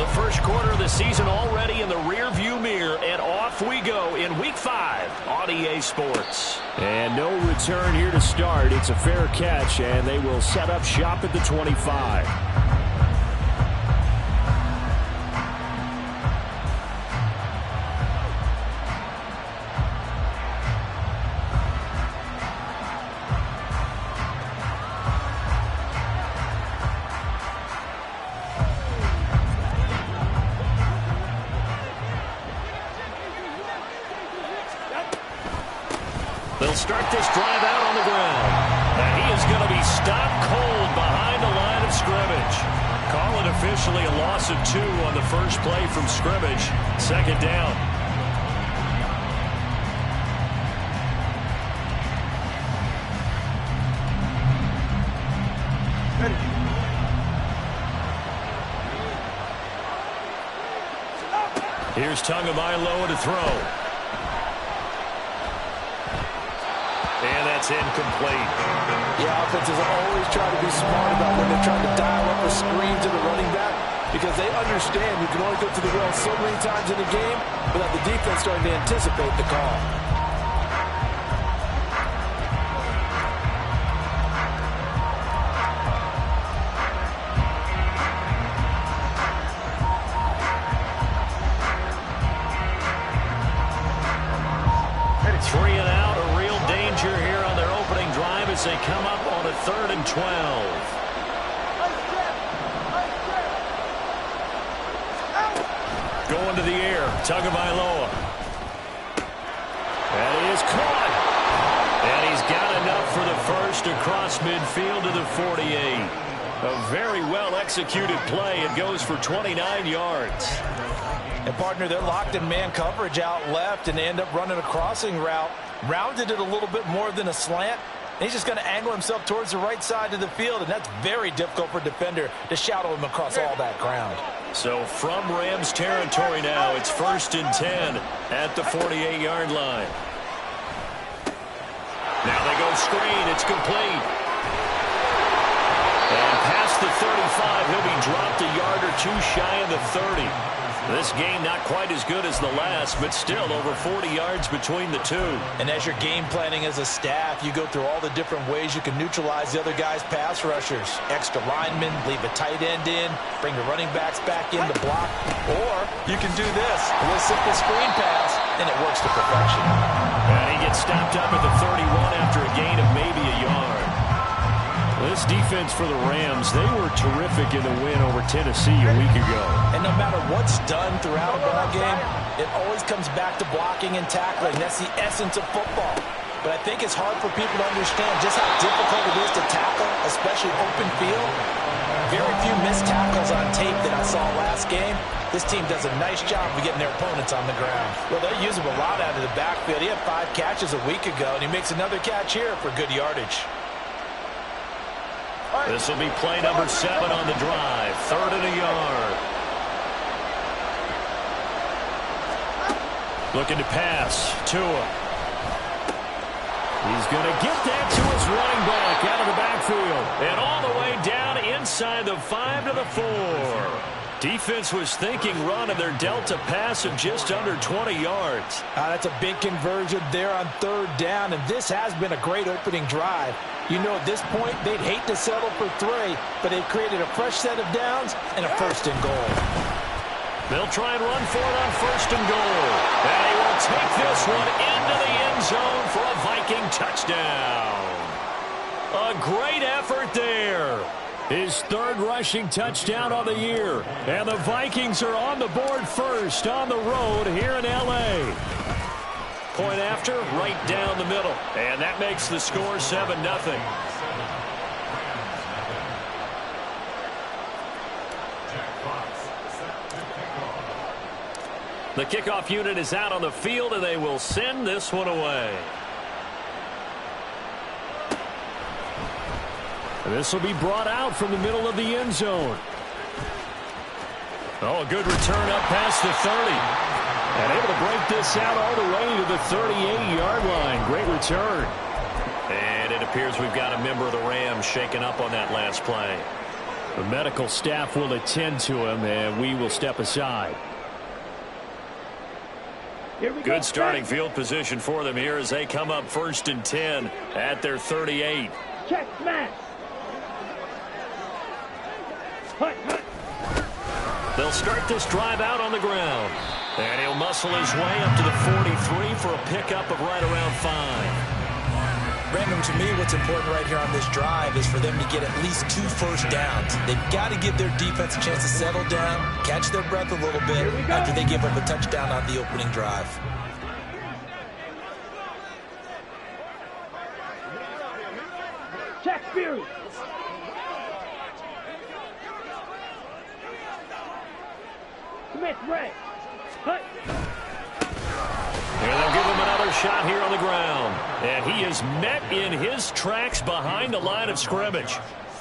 first quarter of the season already in the rearview mirror, and off we go in Week 5 on EA Sports. And no return here to start. It's a fair catch, and they will set up shop at the 25. They'll start this drive out on the ground. And he is going to be stopped cold behind the line of scrimmage. Call it officially a loss of 2 on the first play from scrimmage. Second down. Here's Tagovailoa to throw. And that's incomplete. Yeah, offenses always try to be smart about when they're trying to dial up a screen to the running back, because they understand you can only go to the well so many times in the game without the defense starting to anticipate the call. They come up on a 3rd and 12. Going to the air, Tagovailoa. And he is caught. And he's got enough for the first across midfield to the 48. A very well-executed play. It goes for 29 yards. And, partner, they're locked in man coverage out left, and they end up running a crossing route. Rounded it a little bit more than a slant. He's just going to angle himself towards the right side of the field, and that's very difficult for a defender to shadow him across all that ground. So from Rams territory now, it's 1st and 10 at the 48-yard line. Now they go screen. It's complete. And past the 35, he'll be dropped a yard or 2 shy of the 30. This game not quite as good as the last, but still over 40 yards between the two. And as you're game planning as a staff, you go through all the different ways you can neutralize the other guy's pass rushers. Extra linemen, leave a tight end in, bring the running backs back in to block. Or you can do this, a little simple screen pass, and it works to perfection. And he gets stopped up at the 31 after a gain of maybe a yard. This defense for the Rams, they were terrific in the win over Tennessee a week ago. And no matter what's done throughout a ball game, it always comes back to blocking and tackling. That's the essence of football. But I think it's hard for people to understand just how difficult it is to tackle, especially open field. Very few missed tackles on tape that I saw last game. This team does a nice job of getting their opponents on the ground. Well, they use him a lot out of the backfield. He had 5 catches a week ago, and he makes another catch here for good yardage. This will be play number 7 on the drive. 3rd and a yard. Looking to pass. Tua. He's going to get that to his running back out of the backfield. And all the way down inside the 5 to the 4. Defense was thinking run, and they're dealt a pass of just under 20 yards. That's a big conversion there on 3rd down, and this has been a great opening drive. You know, at this point, they'd hate to settle for 3, but they've created a fresh set of downs and a 1st and goal. They'll try and run for it on 1st and goal. And he will take this one into the end zone for a Viking touchdown. A great effort there. His 3rd rushing touchdown of the year. And the Vikings are on the board first on the road here in L.A. Point after, right down the middle. And that makes the score 7-0. The kickoff unit is out on the field, and they will send this one away. And this will be brought out from the middle of the end zone. Oh, a good return up past the 30. And able to break this out all the way to the 38-yard line. Great return. And it appears we've got a member of the Rams shaken up on that last play. The medical staff will attend to him, and we will step aside. Good starting field position for them here as they come up 1st and 10 at their 38. Check, smash. They'll start this drive out on the ground. And he'll muscle his way up to the 43 for a pickup of right around 5. Brandon, to me, what's important right here on this drive is for them to get at least 2 first downs. They've got to give their defense a chance to settle down, catch their breath a little bit after they give up a touchdown on the opening drive. Check, Fury. Smith, Ray. Cut. And they'll give him another shot here on the ground. And he is met in his tracks behind the line of scrimmage.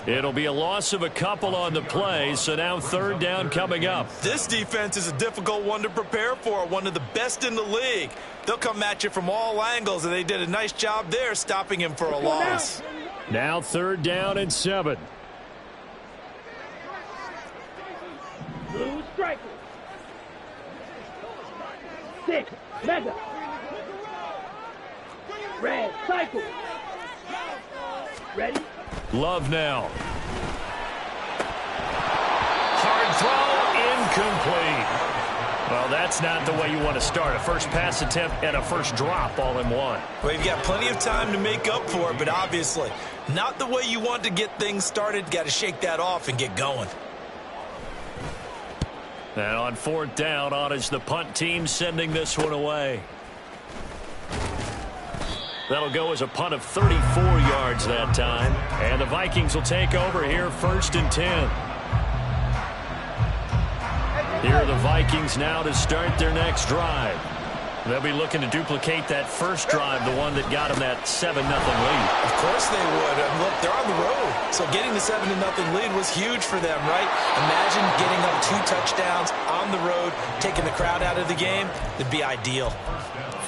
It'll be a loss of a couple on the play, so now 3rd down coming up. This defense is a difficult one to prepare for, one of the best in the league. They'll come at you from all angles, and they did a nice job there stopping him for a loss. Now 3rd down and 7. Blue striker. 6, mega. Red, cycle. Ready? Love now. Hard throw, incomplete. Well, that's not the way you want to start. A first pass attempt and a first drop all in one. Well, you've got plenty of time to make up for it, but obviously not the way you want to get things started. Got to shake that off and get going. And on 4th down, on is the punt team sending this one away. That'll go as a punt of 34 yards that time. And the Vikings will take over here 1st and 10. Here are the Vikings now to start their next drive. They'll be looking to duplicate that first drive, the one that got them that 7-0 lead. Of course they would. Look, they're on the road. So getting the 7-0 lead was huge for them, right? Imagine getting up 2 touchdowns on the road, taking the crowd out of the game. It'd be ideal.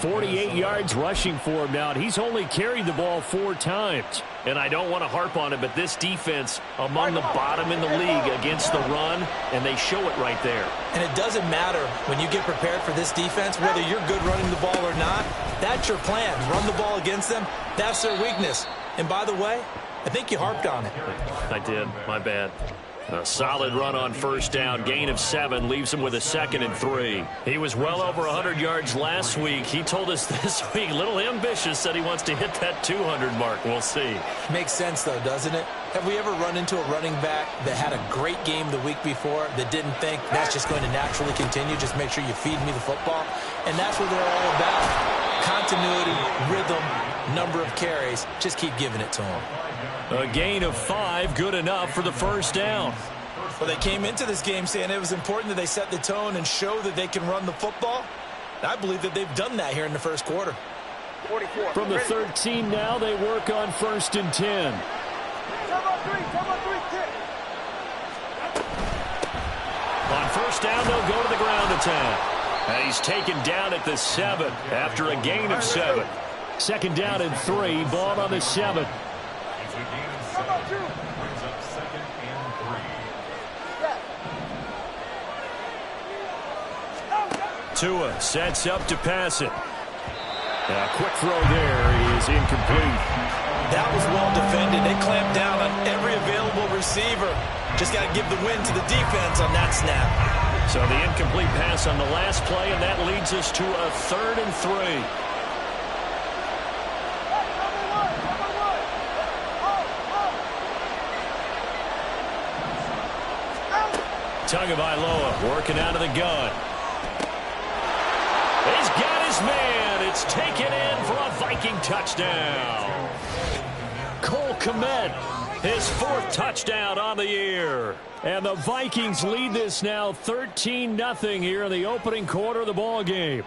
48 yards rushing for him now. He's only carried the ball 4 times. And I don't want to harp on it, but this defense among the bottom in the league against the run, and they show it right there. And it doesn't matter when you get prepared for this defense, whether you're good running the ball or not. That's your plan. Run the ball against them. That's their weakness. And by the way, I think you harped on it. I did. My bad. A solid run on 1st down. Gain of 7 leaves him with a 2nd and 3. He was well over 100 yards last week. He told us this week, a little ambitious, said he wants to hit that 200 mark. We'll see. Makes sense, though, doesn't it? Have we ever run into a running back that had a great game the week before that didn't think that's just going to naturally continue? Just make sure you feed me the football. And that's what they're all about. Continuity, rhythm, number of carries. Just keep giving it to them. A gain of 5, good enough for the 1st down. Well, they came into this game saying it was important that they set the tone and show that they can run the football. I believe that they've done that here in the first quarter. 44. From the 13 now, they work on 1st and 10. On 1st down, they'll go to the ground attack. And he's taken down at the 7 after a gain of 7. 2nd down and 3, ball on the 7. Tua sets up to pass it. A quick throw there is incomplete. That was well defended. They clamped down on every available receiver. Just got to give the win to the defense on that snap. So the incomplete pass on the last play, and that leads us to a 3rd and 3. Tagovailoa working out of the gun. He's got his man. It's taken in for a Viking touchdown. Cole Kmet, his 4th touchdown on the year. And the Vikings lead this now 13-0 here in the opening quarter of the ball game.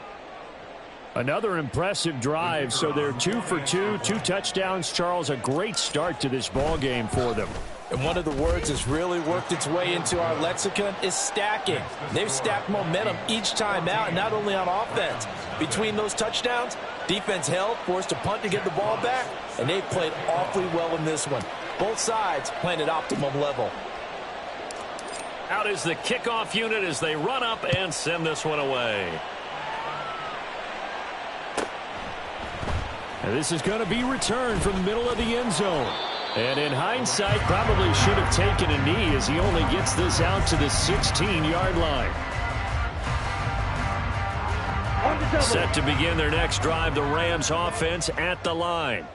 Another impressive drive, so they're 2 for 2, 2 touchdowns. Charles, a great start to this ball game for them. And one of the words that's really worked its way into our lexicon is stacking. They've stacked momentum each time out, and not only on offense. Between those touchdowns, defense held, forced a punt to get the ball back, and they've played awfully well in this one. Both sides playing at optimum level. out is the kickoff unit as they run up and send this one away. And this is going to be returned from the middle of the end zone. And in hindsight, probably should have taken a knee as he only gets this out to the 16-yard line. Set to begin their next drive, the Rams offense at the line.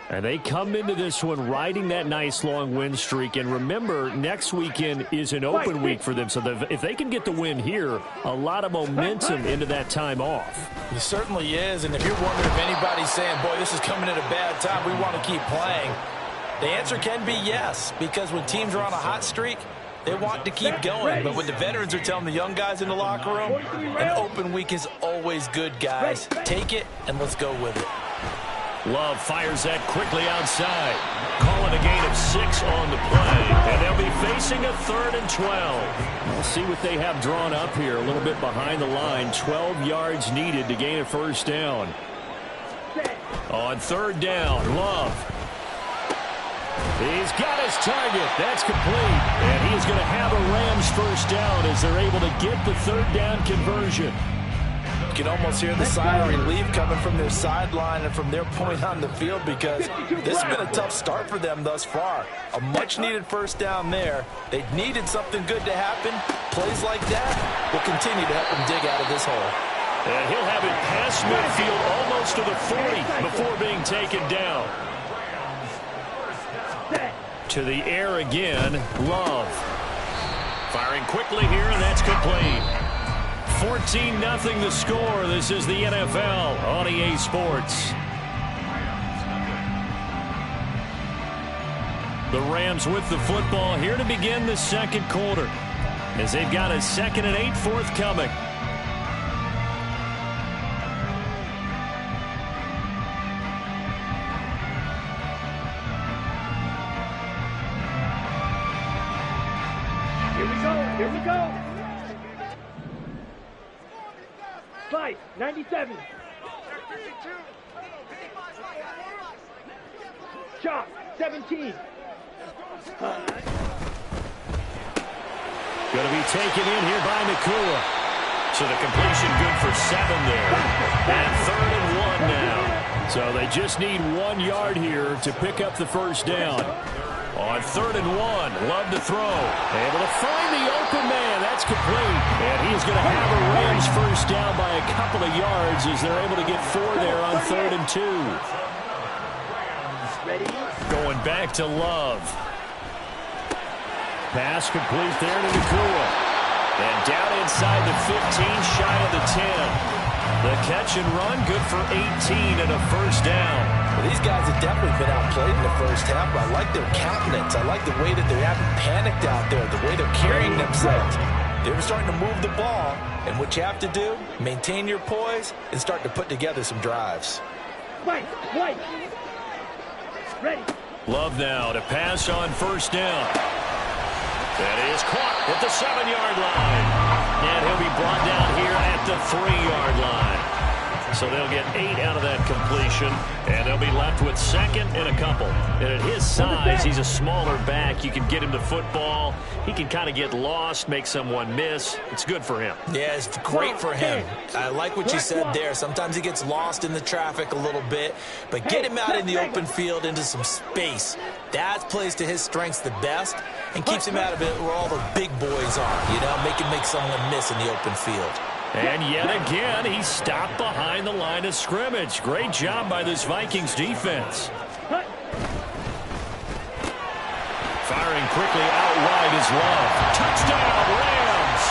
And they come into this one riding that nice long win streak. And remember, next weekend is an open week for them. So if they can get the win here, a lot of momentum into that time off. It certainly is. And if you're wondering if anybody's saying, boy, this is coming at a bad time, we want to keep playing, the answer can be yes. Because when teams are on a hot streak, they want to keep going. But when the veterans are telling the young guys in the locker room, an open week is always good, guys. Take it and let's go with it. Love fires that quickly outside. Calling a gain of 6 on the play. And they'll be facing a 3rd and 12. We'll see what they have drawn up here. A little bit behind the line. 12 yards needed to gain a first down. On 3rd down, Love. He's got his target. That's complete. And he's going to have a Rams first down as they're able to get the 3rd down conversion. You can almost hear the sigh of relief coming from their sideline and from their point on the field because this has been a tough start for them thus far. A much-needed first down there. They needed something good to happen. Plays like that will continue to help them dig out of this hole. And he'll have it past midfield almost to the 40 before being taken down. To the air again, Love. Firing quickly here, and that's complete. 14-0 the score. This is the NFL on EA Sports. The Rams with the football here to begin the second quarter as they've got a 2nd and 8 forthcoming. Here we go. Fight, 97. Chop, 17. Going to be taken in here by Nakua. So the completion good for 7 there. And 3rd and 1 now. So they just need 1 yard here to pick up the first down. On 3rd and 1, Love to throw. Able to find the open man. That's complete. And he's going to have a Rams first down by a couple of yards as they're able to get 4 there on 3rd and 2. Going back to Love. Pass complete there to Nakua. And down inside the 15, shy of the 10. The catch and run, good for 18 and a first down. Well, these guys have definitely been outplayed in the first half, but I like their countenance. I like the way that they haven't panicked out there, the way they're carrying themselves. They're starting to move the ball, and what you have to do, maintain your poise and start to put together some drives. White. Ready. Love now to pass on first down. That is caught at the 7-yard line. And he'll be brought down here at the 3-yard line. So they'll get 8 out of that completion, and they'll be left with 2nd and a couple. And at his size, he's a smaller back. You can get him to football. He can kind of get lost, make someone miss. It's good for him. Yeah, it's great for him. I like what you said there. Sometimes he gets lost in the traffic a little bit, but get him out in the open field into some space. That plays to his strengths the best and keeps him out of it where all the big boys are, you know, make someone miss in the open field. And yet again, he stopped behind the line of scrimmage. Great job by this Vikings defense. Firing quickly out wide is Love. Touchdown, Rams!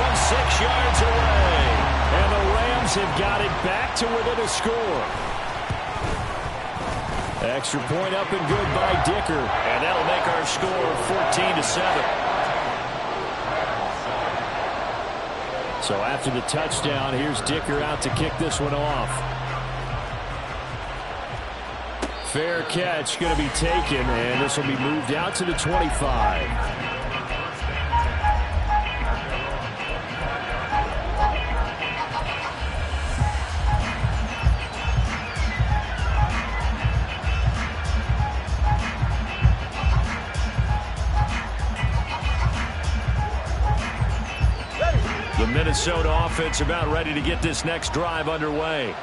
From 6 yards away. And the Rams have got it back to within a score. Extra point up and good by Dicker. And that'll make our score 14-7. So after the touchdown, here's Dicker out to kick this one off. Fair catch going to be taken, and this will be moved out to the 25. The Minnesota offense about ready to get this next drive underway.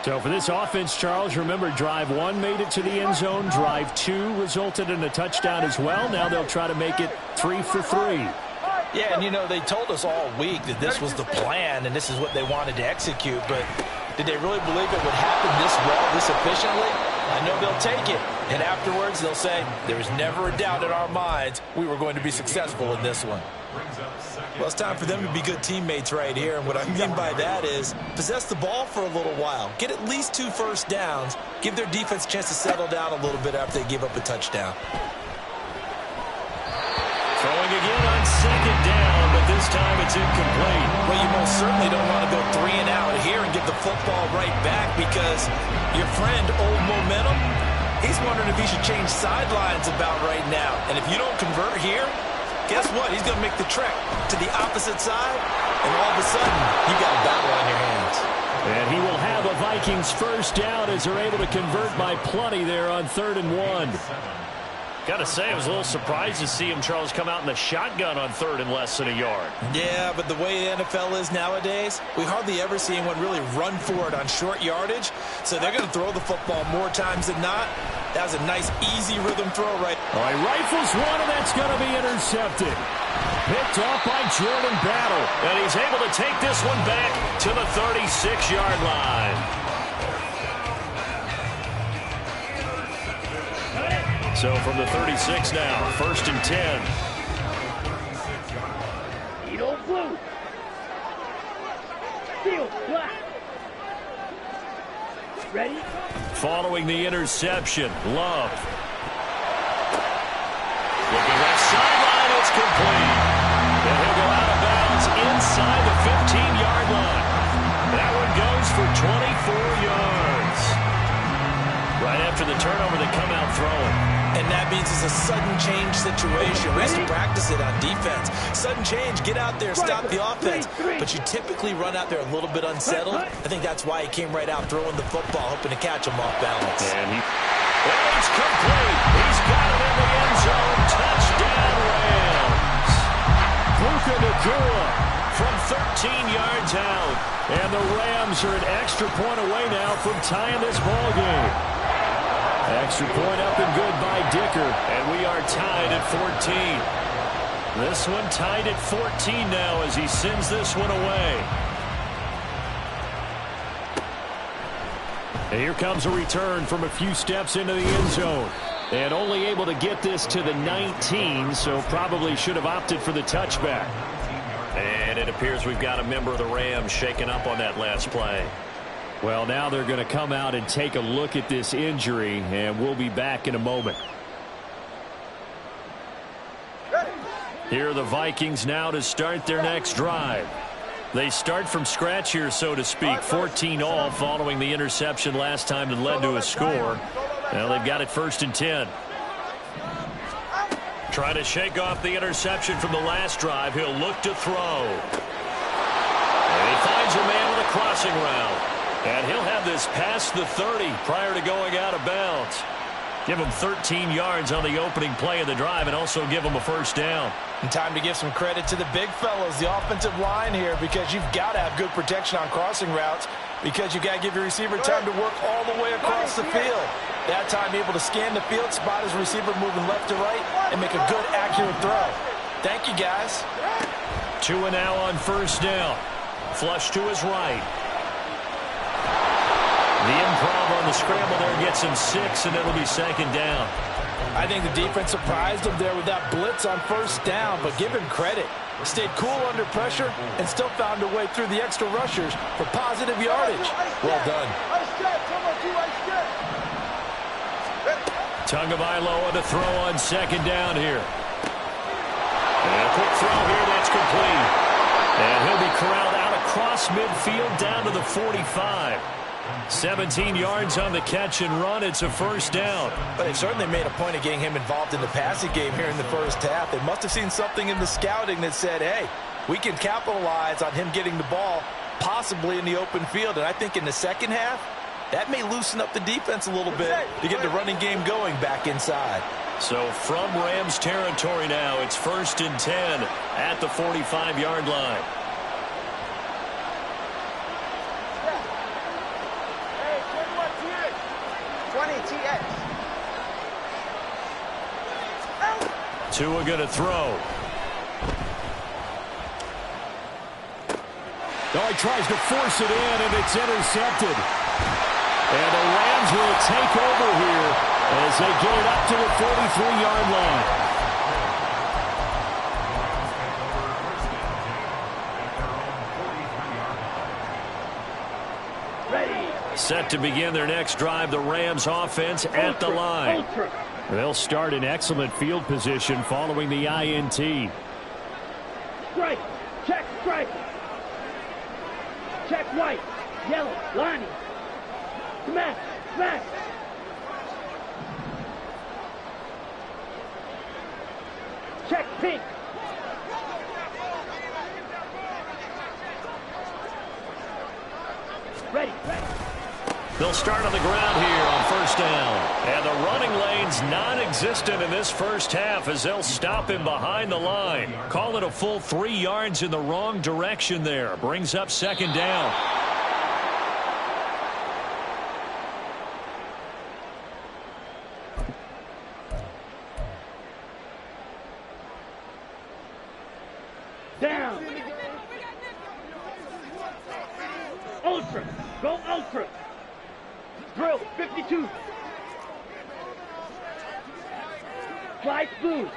So for this offense, Charles, remember drive 1 made it to the end zone. Drive 2 resulted in a touchdown as well. Now they'll try to make it 3 for 3. Yeah, and you know, they told us all week that this was the plan and this is what they wanted to execute, but did they really believe it would happen this well, this efficiently? I know they'll take it, and afterwards they'll say, there's never a doubt in our minds we were going to be successful in this one. Well, it's time for them to be good teammates right here, and what I mean by that is possess the ball for a little while, get at least 2 first downs, give their defense a chance to settle down a little bit after they give up a touchdown. Throwing again on 2nd down, but this time it's incomplete. Well, you most certainly don't want to go 3 and out here and give the football right back because your friend, Old Momentum, he's wondering if he should change sidelines about right now. And if you don't convert here, guess what? He's going to make the trek to the opposite side, and all of a sudden, you got a battle on your hands. And he will have a Vikings first down as they're able to convert by plenty there on 3rd and 1. Got to say, I was a little surprised to see him, Charles, come out in the shotgun on 3rd and less than a yard. Yeah, but the way the NFL is nowadays, we hardly ever see anyone really run for it on short yardage. So they're going to throw the football more times than not. That was a nice, easy rhythm throw right. All right, rifles one, and that's going to be intercepted. Picked off by Jordan Battle. And he's able to take this one back to the 36-yard line. So from the 36 now, 1st and 10. Edo blue. Steel black. Ready? Following the interception, Love. Looking left sideline, it's complete. And he'll go out of bounds inside the 15-yard line. That one goes for 24 yards. Right after the turnover, they come out throwing. And that means it's a sudden change situation. We used to practice it on defense. Sudden change, get out there, stop the offense. But you typically run out there a little bit unsettled. I think that's why he came right out throwing the football, hoping to catch him off balance. And it's complete. He's got it in the end zone. Touchdown, Rams. Puka Nacua From 13 yards out. And the Rams are an extra point away now from tying this ball game. Extra point up and good by Dicker. And we are tied at 14. This one tied at 14 now as he sends this one away. And here comes a return from a few steps into the end zone. And only able to get this to the 19, so probably should have opted for the touchback. And it appears we've got a member of the Rams shaken up on that last play. Well, now they're going to come out and take a look at this injury, and we'll be back in a moment. Here are the Vikings now to start their next drive. They start from scratch here, so to speak. 14 all following the interception last time that led to a score. Now they've got it 1st and 10. Trying to shake off the interception from the last drive. He'll look to throw. And he finds a man with a crossing route. And he'll have this past the 30 prior to going out of bounds. Give him 13 yards on the opening play of the drive and also give him a first down. And time to give some credit to the big fellas, the offensive line here, because you've got to have good protection on crossing routes because you've got to give your receiver time to work all the way across the field. That time able to scan the field, spot his receiver moving left to right, and make a good, accurate throw. Thank you, guys. 2 and now on 1st down. Flush to his right. The improv on the scramble there gets him 6, and it'll be 2nd down. I think the defense surprised him there with that blitz on 1st down, but give him credit. Stayed cool under pressure and still found a way through the extra rushers for positive yardage. Well done. Tagovailoa to throw on 2nd down here. And a quick throw here, that's complete. And he'll be corralled out across midfield down to the 45. 17 yards on the catch and run. It's a 1st down. But they've certainly made a point of getting him involved in the passing game here in the 1st half. They must have seen something in the scouting that said, hey, we can capitalize on him getting the ball possibly in the open field. And I think in the 2nd half, that may loosen up the defense a little bit to get the running game going back inside. So from Rams territory now, it's 1st and 10 at the 45-yard line. Tua going to throw. Oh, he tries to force it in, and it's intercepted. And the Rams will take over here as they get it up to the 43-yard line. Set to begin their next drive, the Rams offense at the line. They'll start in excellent field position following the INT. Strike. Check strike. Check white. Yellow. Lining. Smash. Smash. Check pink. Ready. Ready. They'll start on the ground here on first down. And the running lane's non-existent in this first half as they'll stop him behind the line. Call it a full 3 yards in the wrong direction there. Brings up second down. Down. Ultra. Go ultra. Drill, 52. Fly smooth.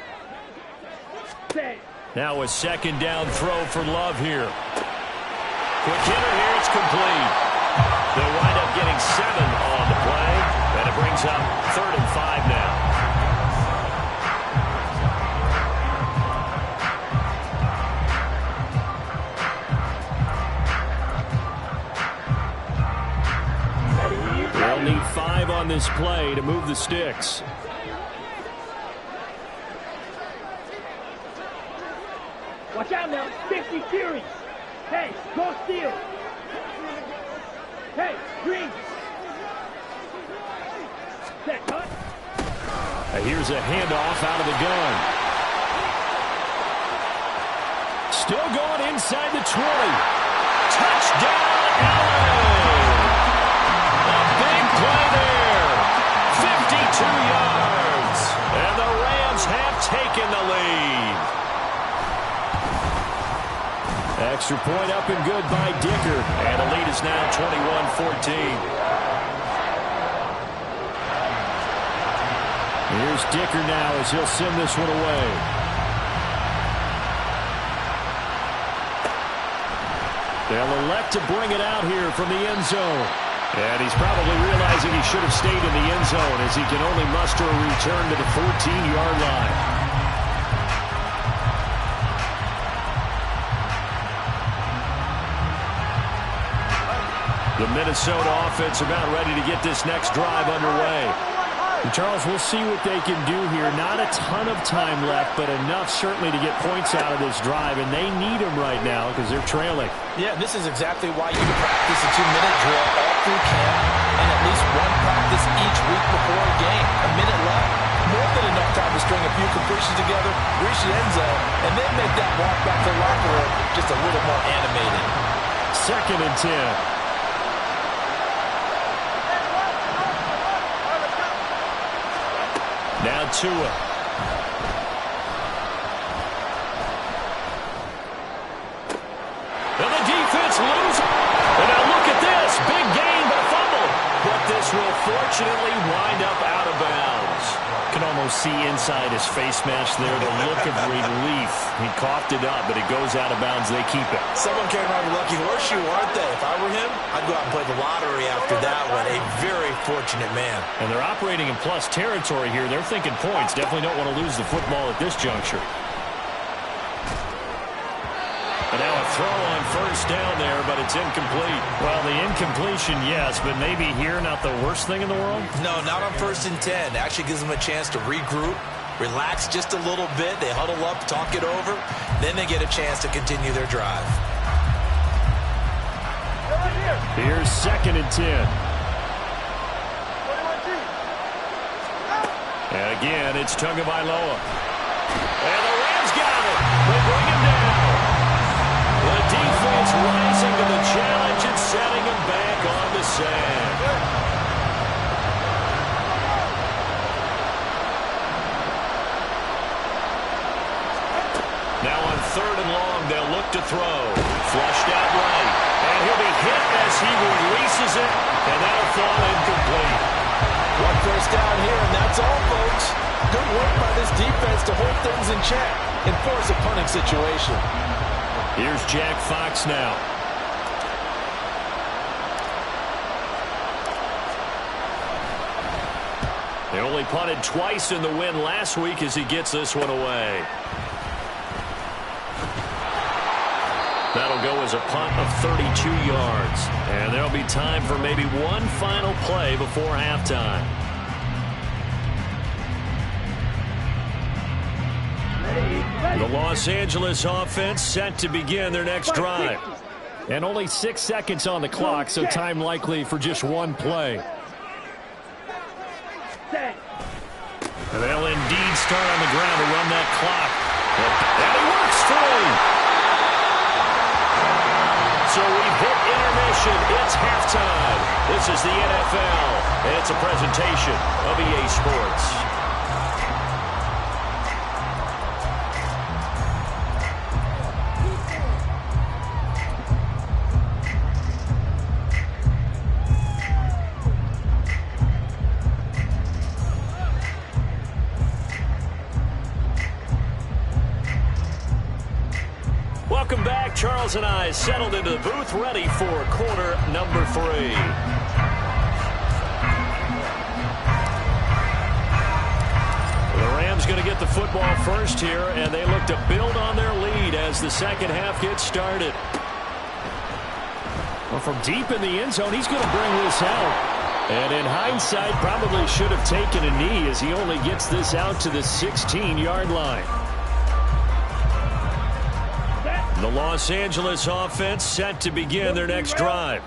Set. Now a second down throw for Love here. Quick hitter here, it's complete. They'll wind up getting 7 on the play, and it brings up 3rd and 5 now. They'll need 5 on this play to move the sticks. Watch out now, 50 series. Hey, go steal. Hey, green. Set, cut. Here's a handoff out of the gun. Still going inside the 20. Touchdown, Allen! A big play there. 52 yards. And the Rams have taken the lead. Extra point up and good by Dicker. And the lead is now 21-14. Here's Dicker now as he'll send this one away. They'll elect to bring it out here from the end zone. And he's probably realizing he should have stayed in the end zone as he can only muster a return to the 14-yard line. The Minnesota offense about ready to get this next drive underway. And Charles, we'll see what they can do here. Not a ton of time left, but enough certainly to get points out of this drive, and they need them right now because they're trailing. Yeah, this is exactly why you practice a 2-minute drill all through camp and at least one practice each week before a game. A minute left, more than enough time to string a few completions together, reach the end zone, and then make that walk back to the locker room just a little more animated. 2nd and 10. Now Tua. And the defense loses. And now look at this. Big gain, but a fumble. But this will fortunately wind up out of bounds. Can almost see inside his face mask there the look of relief. He coughed it up, but it goes out of bounds. They keep it. Someone came around with a lucky horseshoe, aren't they? If I were him, I'd go out and play the lottery after that one. A very fortunate man. And they're operating in plus territory here. They're thinking points. Definitely don't want to lose the football at this juncture. And now a throw on first down there, but it's incomplete. Well, the incompletion, yes, but maybe here not the worst thing in the world? No, not on 1st and 10. It actually gives them a chance to regroup, relax just a little bit. They huddle up, talk it over. Then they get a chance to continue their drive. Here's 2nd and 10. And again, it's Tagovailoa. And the Rams got it. They bring him down. The defense rising to the challenge and setting him back on the sand. Now on 3rd and long, they'll look to throw. Flushed out right. And he'll be hit as he releases it, and that'll fall incomplete. One first down here, and that's all, folks. Good work by this defense to hold things in check and force a punting situation. Here's Jack Fox now. They only punted twice in the win last week as he gets this one away. That'll go as a punt of 32 yards. And there'll be time for maybe one final play before halftime. The Los Angeles offense set to begin their next drive. And only 6 seconds on the clock, so time likely for just one play. And they'll indeed start on the ground to run that clock. And it works free. So we've hit intermission. It's halftime. This is the NFL, and it's a presentation of EA Sports. Welcome back. Charles and I settled into the booth ready for quarter number 3. The Rams going to get the football first here, and they look to build on their lead as the second half gets started. Well, from deep in the end zone, he's going to bring this out. And in hindsight, probably should have taken a knee as he only gets this out to the 16-yard line. The Los Angeles offense set to begin their next drive.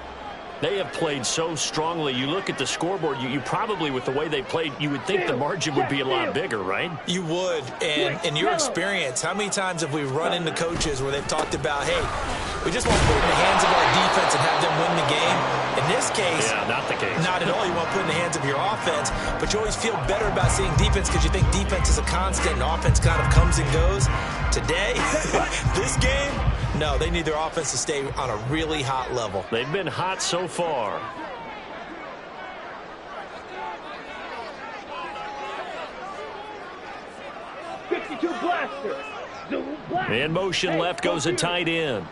They have played so strongly. You look at the scoreboard, you probably, with the way they played, you would think the margin would be a lot bigger, right? You would. And in your experience, how many times have we run into coaches where they've talked about, hey, we just want to put it in the hands of our defense and have them win the game? In this case, yeah, not the case. Not at all. You want to put it in the hands of your offense, but you always feel better about seeing defense because you think defense is a constant and offense kind of comes and goes. Today, this game, no, they need their offense to stay on a really hot level. They've been hot so far. In motion left goes a tight end.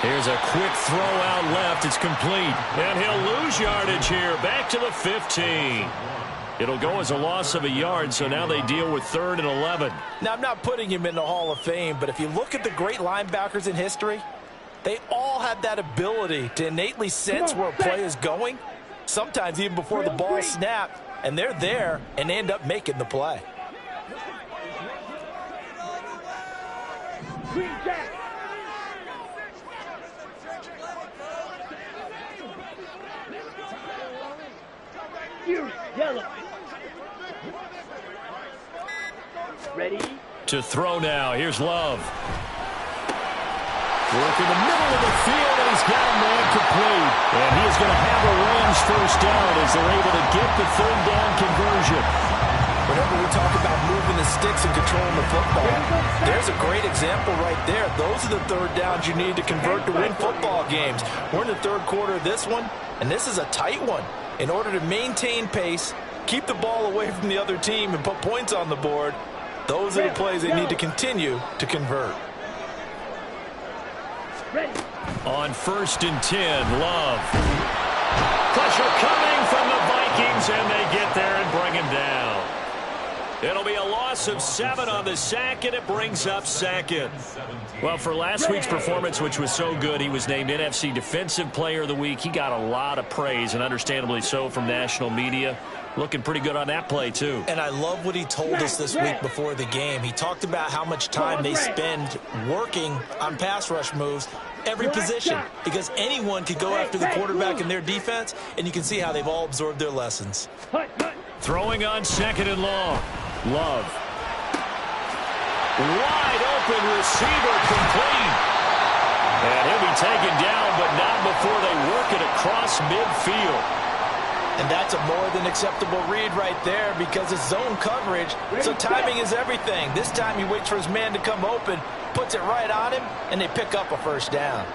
Here's a quick throw out left. It's complete. And he'll lose yardage here. Back to the 15. It'll go as a loss of a yard, so now they deal with 3rd and 11. Now, I'm not putting him in the Hall of Fame, but if you look at the great linebackers in history, they all have that ability to innately sense where a play is going, sometimes even before the ball snapped, and they're there and end up making the play. Yellow. Ready? To throw now. Here's Love. Work in the middle of the field, and he's got a man complete. And he is going to have a Rams first down as they're able to get the 3rd down conversion. Whenever we talk about moving the sticks and controlling the football, there's a great example right there. Those are the 3rd downs you need to convert to win football games. We're in the 3rd quarter of this one, and this is a tight one. In order to maintain pace, keep the ball away from the other team, and put points on the board, those are the plays they need to continue to convert. On 1st and 10, Love. Pressure coming from the Vikings, and they get there and bring him down. It'll be a loss of 7 on the sack, and it brings up 2nd. Well, for last week's performance, which was so good, he was named NFC Defensive Player of the Week. He got a lot of praise, and understandably so, from national media. Looking pretty good on that play, too. And I love what he told us this week before the game. He talked about how much time they spend working on pass rush moves, every position, because anyone could go after the quarterback in their defense, and you can see how they've all absorbed their lessons. Throwing on 2nd and long. Love. Wide open receiver complete. And he'll be taken down, but not before they work it across midfield. And that's a more than acceptable read right there because it's zone coverage, so timing is everything. This time he waits for his man to come open, puts it right on him, and they pick up a first down.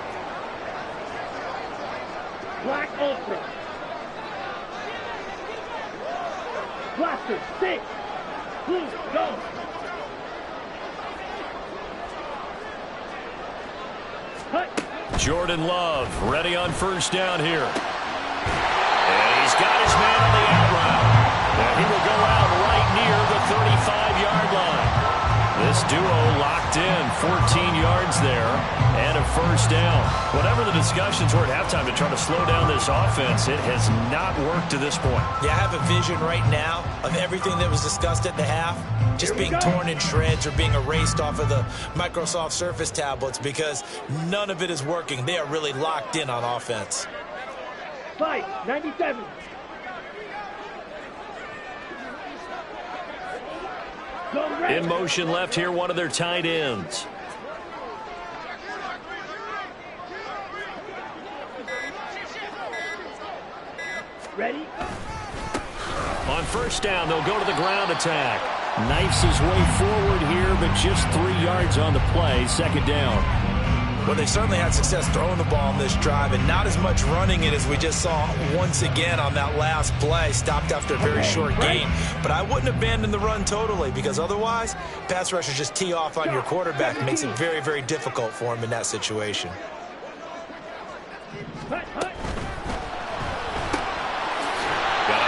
Black open. Blaster, 6. Blue, go. Cut. Jordan Love ready on first down here. And he's got his man on the out route. And he will go out right near the 35-yard line. This duo locked in, 14 yards there, and a first down. Whatever the discussions were at halftime to try to slow down this offense, it has not worked to this point. Yeah, I have a vision right now of everything that was discussed at the half just being torn in shreds or being erased off of the Microsoft Surface tablets because none of it is working. They are really locked in on offense. 5-97. In motion left here, one of their tight ends. Ready? On first down, they'll go to the ground attack. Knifes his way forward here, but just 3 yards on the play. Second down. Well, they certainly had success throwing the ball on this drive and not as much running it as we just saw once again on that last play. Stopped after a very short gain. But I wouldn't abandon the run totally because otherwise, pass rushers just tee off on your quarterback. It makes it very, very difficult for him in that situation. Got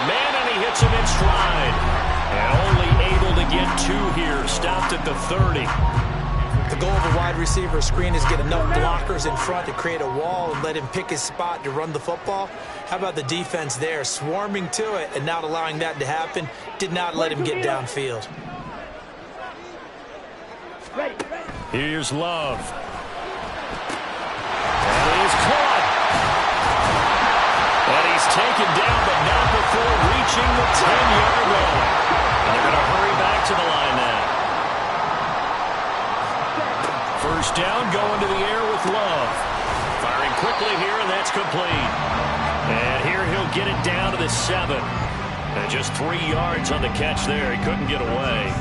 a man and he hits him in stride. And only able to get 2 here. Stopped at the 30. The goal of a wide receiver screen is get enough blockers in front to create a wall and let him pick his spot to run the football. How about the defense there, swarming to it and not allowing that to happen? Did not let him get downfield. Here's Love. And he is caught. And he's taken down, but not before reaching the 10-yard line. And they're going to hurry back to the line now. First down, going to the air with Love. Firing quickly here, and that's complete. And here he'll get it down to the 7. And just 3 yards on the catch there. He couldn't get away.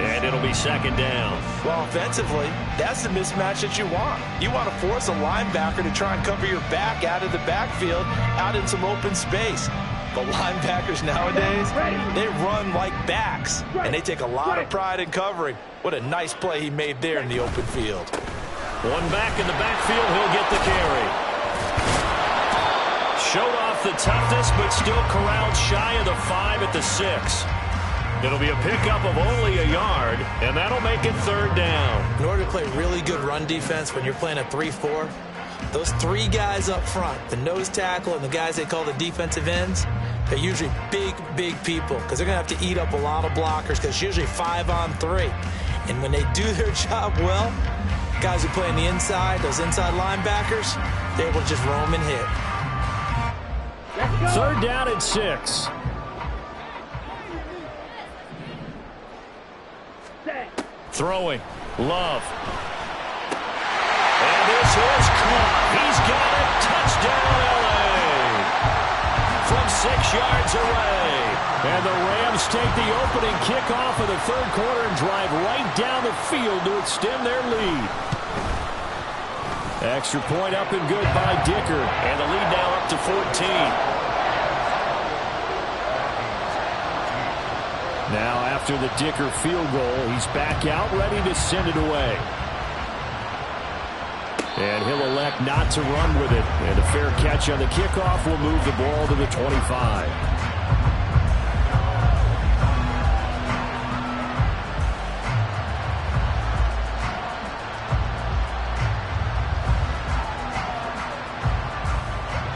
And it'll be second down. Well, offensively, that's the mismatch that you want. You want to force a linebacker to try and cover your back out of the backfield, out in some open space. But linebackers nowadays, they run like backs, and they take a lot of pride in covering. What a nice play he made there in the open field. One back in the backfield, he'll get the carry. Showed off the toughness, but still corralled shy of the 5 at the 6. It'll be a pickup of only a yard, and that'll make it third down. In order to play really good run defense when you're playing a 3-4, those 3 guys up front, the nose tackle and the guys they call the defensive ends, they're usually big, big people because they're going to have to eat up a lot of blockers because it's usually 5-on-3. And when they do their job well, guys who play on the inside, those inside linebackers, they're able to just roam and hit. Third down at 6. Throwing. Love. And this is caught. He's got it. Touchdown, L.A. From 6 yards away. And the Rams take the opening kickoff of the third quarter and drive right down the field to extend their lead. Extra point up and good by Dicker. And the lead now up to 14. Now after the Dicker field goal, he's back out ready to send it away. And he'll elect not to run with it. And a fair catch on the kickoff will move the ball to the 25.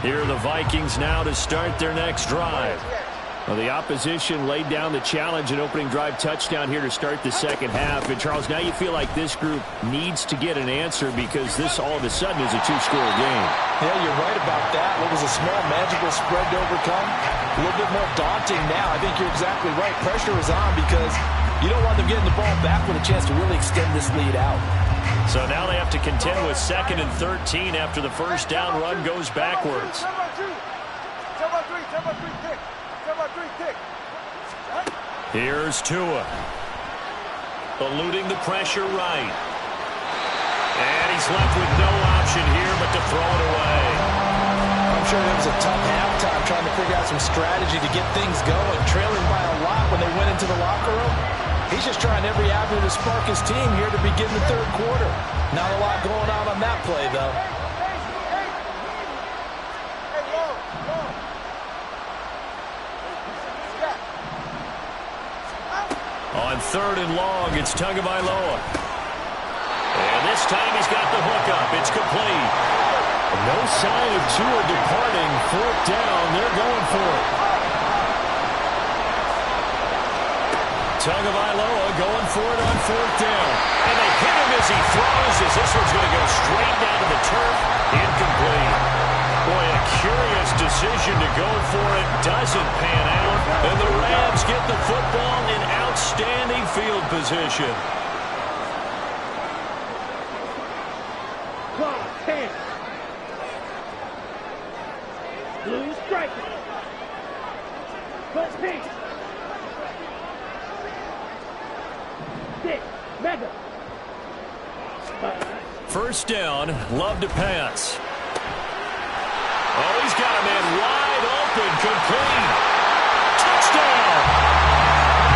Here are the Vikings now to start their next drive. Well, the opposition laid down the challenge and opening drive touchdown here to start the second half. And, Charles, now you feel like this group needs to get an answer because this all of a sudden is a 2-score game. Yeah, you're right about that. What was a small magical spread to overcome, a little bit more daunting now. I think you're exactly right. Pressure is on because you don't want them getting the ball back with a chance to really extend this lead out. So now they have to contend with 2nd and 13 after the first down run goes backwards. Here's Tua. Eluding the pressure right. And he's left with no option here but to throw it away. I'm sure it was a tough halftime trying to figure out some strategy to get things going. Trailing by a lot when they went into the locker room. He's just trying every avenue to spark his team here to begin the third quarter. Not a lot going on that play, though. On 3rd and long, it's Tagovailoa. And this time he's got the hook up. It's complete. No sign of Tua departing. 4th down. They're going for it. Tagovailoa going for it on 4th down. And they hit him as he throws, as this one's going to go straight down to the turf. Incomplete. Boy, a curious decision to go for it. Doesn't pan out. And the Rams get the football in outstanding field position. Clock 10. Blue striker. First pitch. 6. Mega. 1st down. Love to pass. Oh, he's got a man wide open. Complete. Touchdown.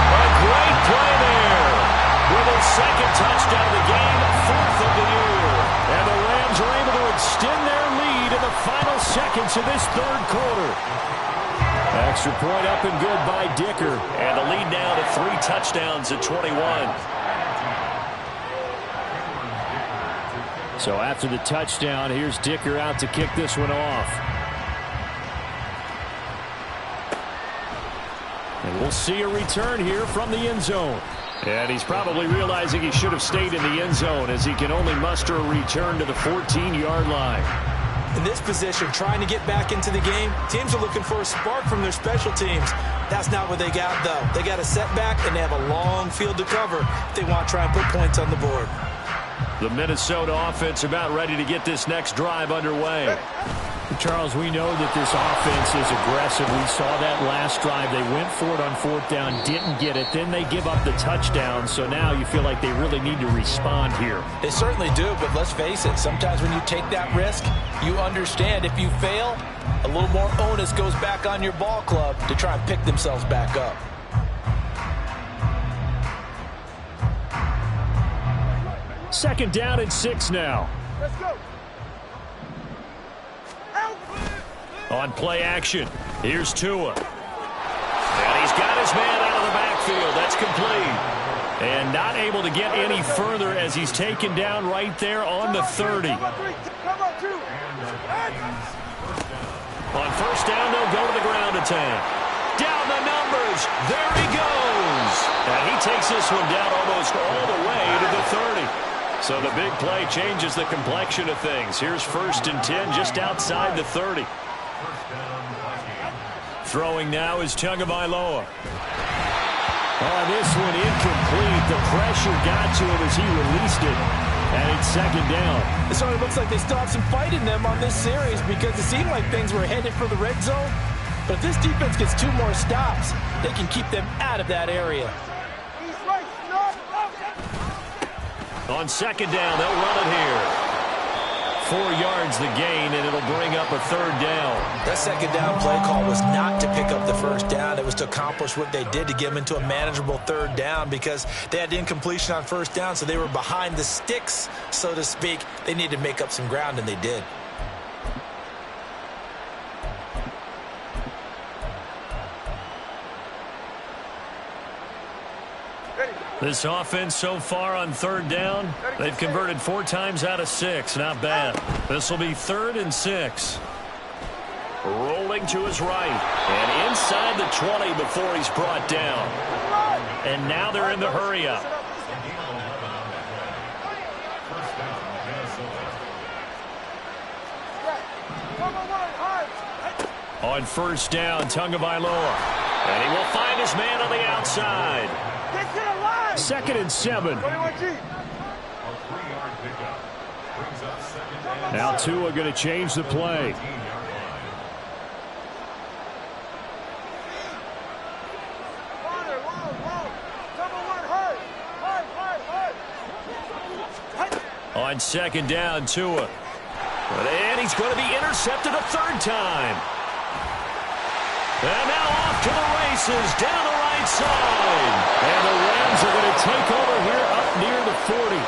A great play there. With his 2nd touchdown of the game, 4th of the year. And the Rams are able to extend their lead in the final seconds of this 3rd quarter. Extra point up and good by Dicker. And the lead now to 3 touchdowns at 21. So after the touchdown, here's Dicker out to kick this one off. And we'll see a return here from the end zone. And he's probably realizing he should have stayed in the end zone as he can only muster a return to the 14-yard line. In this position, trying to get back into the game, teams are looking for a spark from their special teams. That's not what they got, though. They got a setback, and they have a long field to cover if they want to try and put points on the board. The Minnesota offense about ready to get this next drive underway. Charles, we know that this offense is aggressive. We saw that last drive. They went for it on 4th down, didn't get it. Then they give up the touchdown. So now you feel like they really need to respond here. They certainly do, but let's face it. Sometimes when you take that risk, you understand if you fail, a little more onus goes back on your ball club to try and pick themselves back up. Second down and 6 now. Let's go. On play action, here's Tua. And he's got his man out of the backfield. That's complete. And not able to get any further as he's taken down right there on the 30. On 1st down, they'll go to the ground attack. Down the numbers. There he goes. And he takes this one down almost all the way to the 30. So the big play changes the complexion of things. Here's 1st and 10 just outside the 30. Throwing now is Tagovailoa. Oh, this one incomplete. The pressure got to him as he released it. And it's 2nd down. It certainly looks like they still have some fight in them on this series because it seemed like things were headed for the red zone. But if this defense gets 2 more stops, they can keep them out of that area. On 2nd down, they'll run it here. 4 yards the gain, and it'll bring up a 3rd down. That 2nd down play call was not to pick up the 1st down. It was to accomplish what they did to get them into a manageable 3rd down because they had incompletion on 1st down, so they were behind the sticks, so to speak. They needed to make up some ground, and they did. This offense so far on 3rd down, they've converted 4 times out of 6. Not bad. This will be 3rd and 6. Rolling to his right. And inside the 20 before he's brought down. And now they're in the hurry-up. On 1st down, Tagovailoa. And he will find his man on the outside. 2nd and 7. Now Tua going to change the play. On second down, Tua. And he's going to be intercepted a third time. And now off to the races, down the right side. And the Rams are going to take over here up near the 40.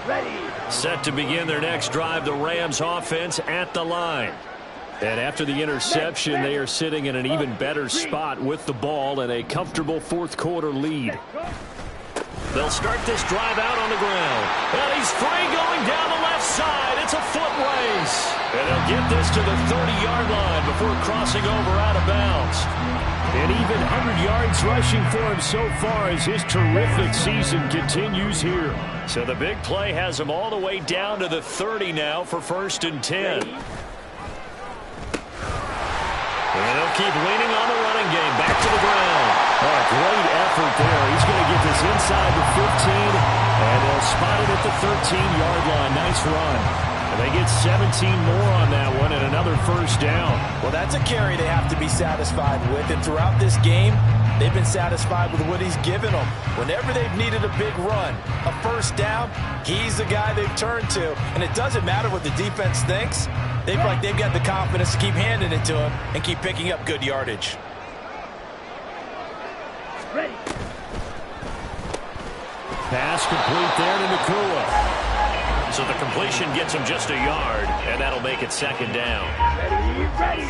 Ready. Set to begin their next drive, the Rams offense at the line. And after the interception, they are sitting in an even better spot with the ball and a comfortable fourth quarter lead. They'll start this drive out on the ground. And he's free going down the left side. It's a foot race. And they'll get this to the 30-yard line before crossing over out of bounds. And even 100 yards rushing for him so far as his terrific season continues here. So the big play has him all the way down to the 30 now for 1st and 10. And they'll keep leaning on the running game. Back to the ground. Oh, great effort there. He's going to get this inside the 15, and they'll spot it at the 13-yard line. Nice run. And they get 17 more on that one and another first down. Well, that's a carry they have to be satisfied with. And throughout this game, they've been satisfied with what he's given them. Whenever they've needed a big run, a first down, he's the guy they've turned to. And it doesn't matter what the defense thinks. They feel like they've got the confidence to keep handing it to him and keep picking up good yardage. Ready. Pass complete there to Nakua. So the completion gets him just a yard, and that'll make it 2nd down. Ready. Ready.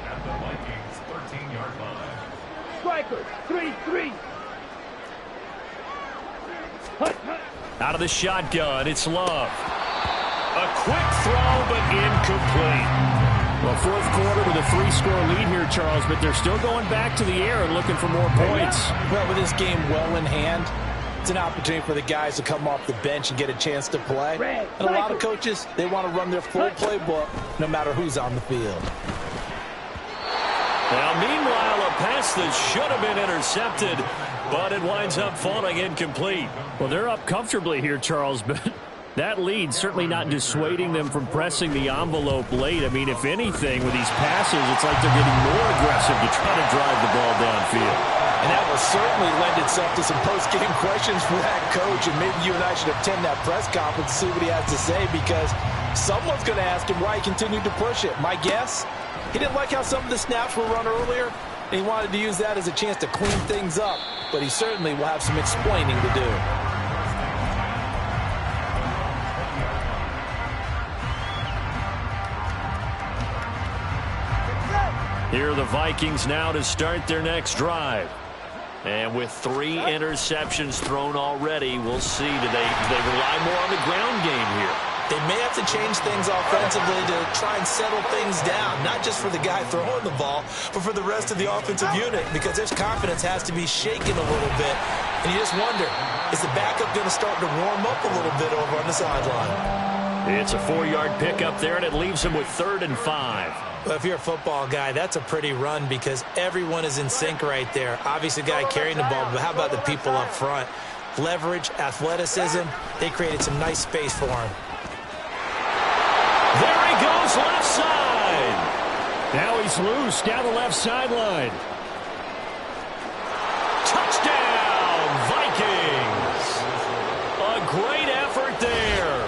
At the Vikings 13-yard line. Strikers. 3-3. Hut, hut. Out of the shotgun, it's Love. A quick throw, but incomplete. Well, fourth quarter with a 3-score lead here, Charles, but they're still going back to the air and looking for more points. Well, with this game well in hand, it's an opportunity for the guys to come off the bench and get a chance to play. And a lot of coaches, they want to run their full playbook no matter who's on the field. Now, meanwhile, a pass that should have been intercepted, but it winds up falling incomplete. Well, they're up comfortably here, Charles, but that lead certainly not dissuading them from pressing the envelope late. I mean, if anything, with these passes, it's like they're getting more aggressive to try to drive the ball downfield. And that will certainly lend itself to some post-game questions for that coach, and maybe you and I should attend that press conference to see what he has to say, because someone's going to ask him why he continued to push it. My guess, he didn't like how some of the snaps were run earlier, and he wanted to use that as a chance to clean things up, but he certainly will have some explaining to do. Here are the Vikings now to start their next drive. And with 3 interceptions thrown already, we'll see. Do they rely more on the ground game here? They may have to change things offensively to try and settle things down, not just for the guy throwing the ball, but for the rest of the offensive unit, because their confidence has to be shaken a little bit. And you just wonder, is the backup going to start to warm up a little bit over on the sideline? It's a 4-yard pickup there, and it leaves him with 3rd and 5. Well, if you're a football guy, that's a pretty run because everyone is in sync right there. Obviously, the guy carrying the ball, but how about the people up front? Leverage, athleticism, they created some nice space for him. There he goes, left side. Now he's loose down the left sideline. Touchdown, Vikings. A great effort there.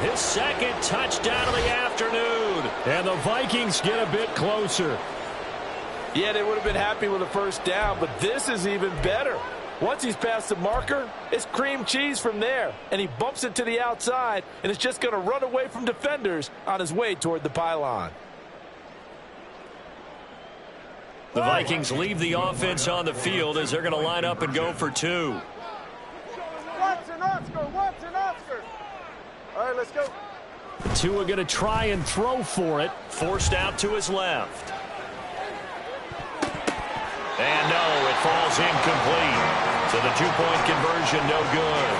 His 2nd touchdown of the afternoon. And the Vikings get a bit closer. Yeah, they would have been happy with a first down, but this is even better. Once he's past the marker, it's cream cheese from there. And he bumps it to the outside, and it's just going to run away from defenders on his way toward the pylon. The Vikings leave the offense on the field as they're going to line up and go for 2. Watson, Oscar, Watson, Oscar. All right, let's go. Tua going to try and throw for it. Forced out to his left. And no, it falls incomplete. So the 2-point conversion no good.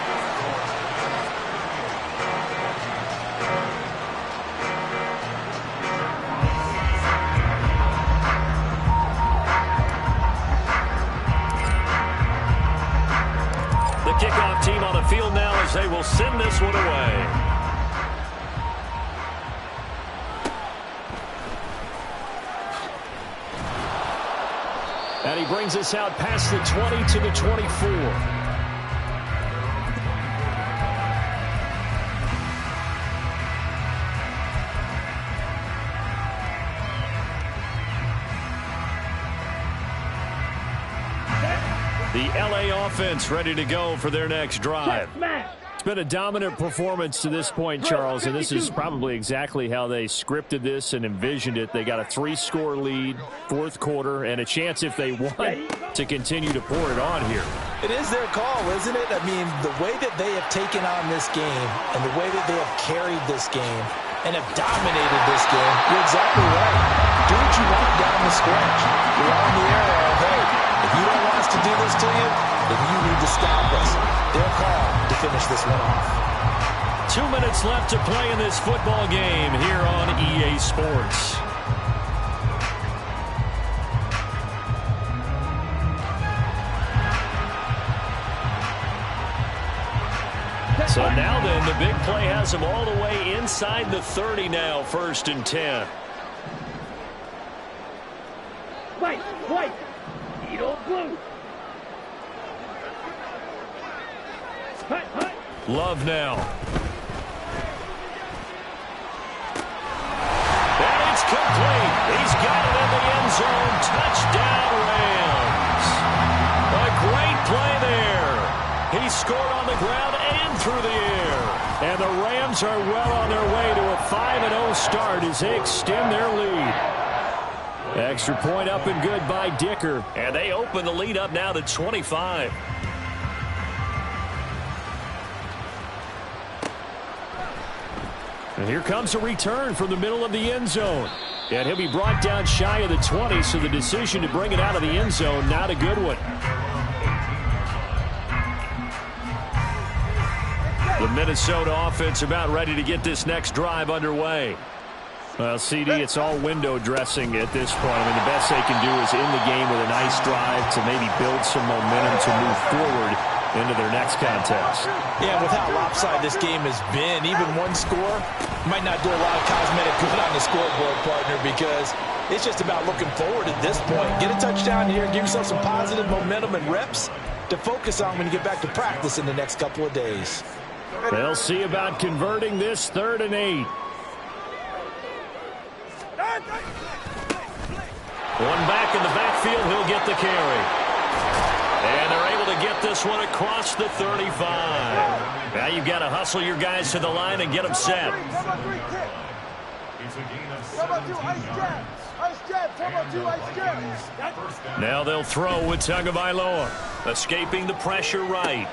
The kickoff team on the field now as they will send this one away. And he brings us out past the 20 to the 24. The LA offense ready to go for their next drive. It's been a dominant performance to this point, Charles, and this is probably exactly how they scripted this and envisioned it. They got a 3-score lead, fourth quarter, and a chance if they want to continue to pour it on here. It is their call, isn't it? I mean, the way that they have taken on this game and the way that they have carried this game and have dominated this game, you're exactly right. Do what you want down the stretch. You're on the air all day. If you don't want us to do this to you, then you need to stop us. Their call to finish this one off. 2 minutes left to play in this football game here on EA Sports. So now then, the big play has them all the way inside the 30 now, 1st and 10. White. Eagle blue. Hut. Love now. And it's complete. He's got it in the end zone. Touchdown, Rams. A great play there. He scored on the ground and through the air. And the Rams are well on their way to a 5-0 start as they extend their lead. Extra point up and good by Dicker. And they open the lead up now to 25. And here comes a return from the middle of the end zone. And he'll be brought down shy of the 20, so the decision to bring it out of the end zone, not a good one. The Minnesota offense about ready to get this next drive underway. Well, CD, it's all window dressing at this point. I mean, the best they can do is in the game with a nice drive to maybe build some momentum to move forward into their next contest. Yeah, with how lopsided this game has been, even one score might not do a lot of cosmetic good on the scoreboard, partner, because it's just about looking forward at this point. Get a touchdown here, give yourself some positive momentum and reps to focus on when you get back to practice in the next couple of days. They'll see about converting this 3rd and 8. One back in the backfield, he'll get the carry. And they're able to get this one across the 35. Now you've got to hustle your guys to the line and get them set. Now they'll throw with Tagovailoa. Escaping the pressure right.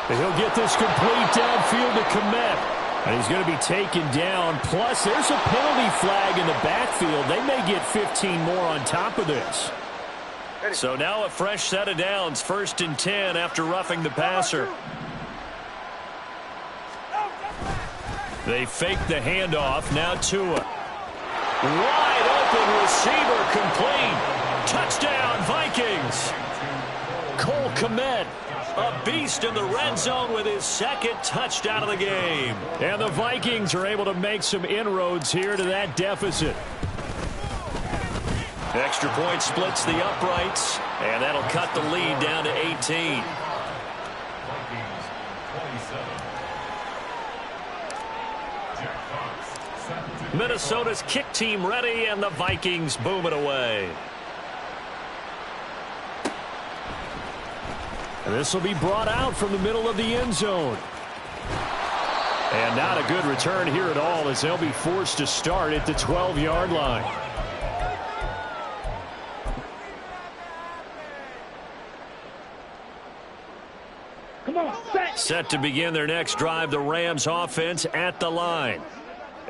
And he'll get this complete downfield to Komet. And he's going to be taken down. Plus, there's a penalty flag in the backfield. They may get 15 more on top of this. So now a fresh set of downs. 1st and 10 after roughing the passer. They fake the handoff. Now Tua. Wide open receiver complete. Touchdown Vikings. Cole Kmet. A beast in the red zone with his 2nd touchdown of the game. And the Vikings are able to make some inroads here to that deficit. Extra point splits the uprights, and that'll cut the lead down to 18. Minnesota's kick team ready, and the Vikings boom it away. And this will be brought out from the middle of the end zone. And not a good return here at all, as they'll be forced to start at the 12-yard line. Come on, set to begin their next drive, the Rams offense at the line.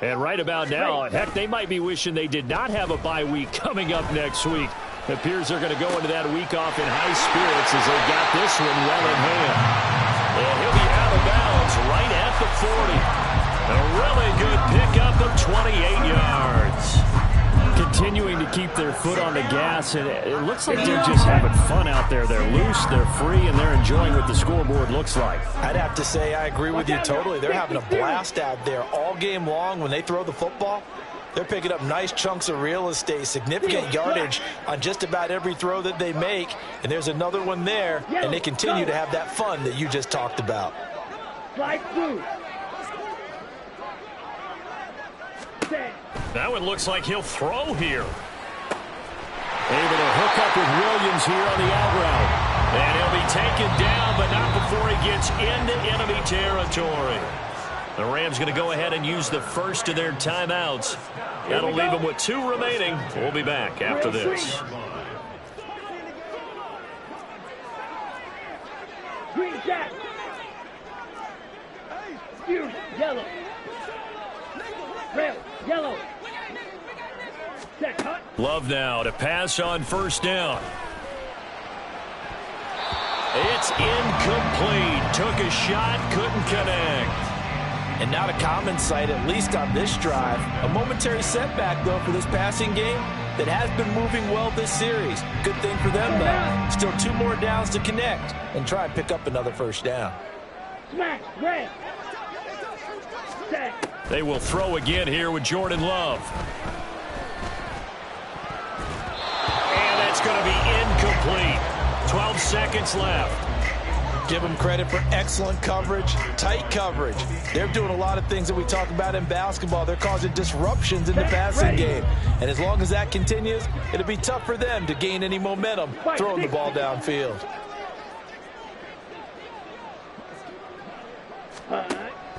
And right about now, heck, they might be wishing they did not have a bye week coming up next week. It appears they're going to go into that week off in high spirits as they got this one well in hand. And he'll be out of bounds right at the 40. A really good pickup of 28 yards. Continuing to keep their foot on the gas, and it looks like they're just having fun out there. They're loose, they're free, and they're enjoying what the scoreboard looks like. I'd have to say I agree with you totally. They're having a blast out there all game long when they throw the football. They're picking up nice chunks of real estate, significant yardage on just about every throw that they make. And there's another one there, and they continue to have that fun that you just talked about. Slide through. Now it looks like he'll throw here. Able to hook up with Williams here on the out route. And he'll be taken down, but not before he gets into enemy territory. The Rams going to go ahead and use the first of their timeouts. That'll leave them with 2 remaining. We'll be back after this. Green jack. Fury, yellow. Red, yellow. Set, cut. Love now to pass on first down. It's incomplete. Took a shot, couldn't connect. And not a common sight, at least on this drive. A momentary setback, though, for this passing game that has been moving well this series. Good thing for them, though. Still 2 more downs to connect and try and pick up another first down. Smack, red. Set. They will throw again here with Jordan Love. And that's going to be incomplete. 12 seconds left. Give them credit for excellent coverage, tight coverage. They're doing a lot of things that we talk about in basketball. They're causing disruptions in the passing game. And as long as that continues, it'll be tough for them to gain any momentum throwing the ball downfield.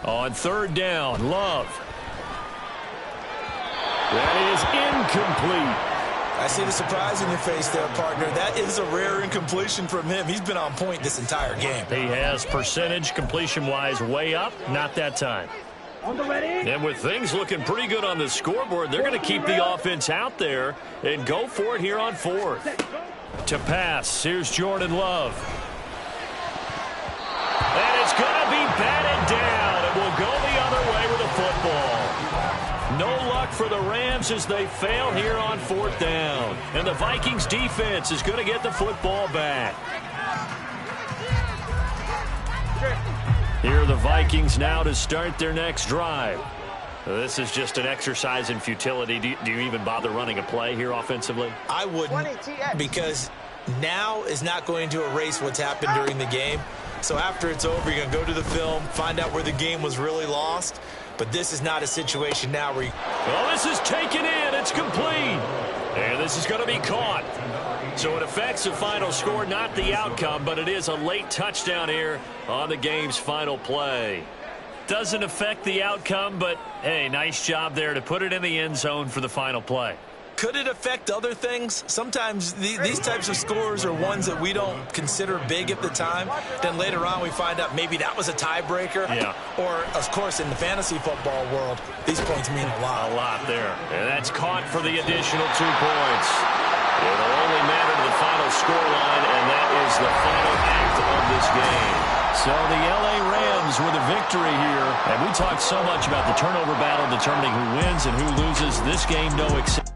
On third down, Love. That is incomplete. I see the surprise in your face there, partner. That is a rare incompletion from him. He's been on point this entire game. He has percentage completion-wise way up, not that time. On the ready. And with things looking pretty good on the scoreboard, they're going to keep the offense out there and go for it here on 4th. To pass, here's Jordan Love. And it's going to be batted down. It will go the other way with a football. No luck for the Rams as they fail here on 4th down. And the Vikings defense is going to get the football back. Here are the Vikings now to start their next drive. This is just an exercise in futility. Do you even bother running a play here offensively? I wouldn't, because now is not going to erase what's happened during the game. So after it's over, you're going to go to the film, find out where the game was really lost. But this is not a situation now where you... Well, this is taken in. It's complete. And this is going to be caught. So it affects the final score, not the outcome, but it is a late touchdown here on the game's final play. Doesn't affect the outcome, but, hey, nice job there to put it in the end zone for the final play. Could it affect other things? Sometimes these types of scores are ones that we don't consider big at the time. Then later on we find out maybe that was a tiebreaker. Yeah. Or, of course, in the fantasy football world, these points mean a lot. A lot there. And that's caught for the additional 2 points. It'll only matter to the final scoreline, and that is the final act of this game. So the L.A. Rams with a victory here. And we talked so much about the turnover battle determining who wins and who loses. This game, no exception.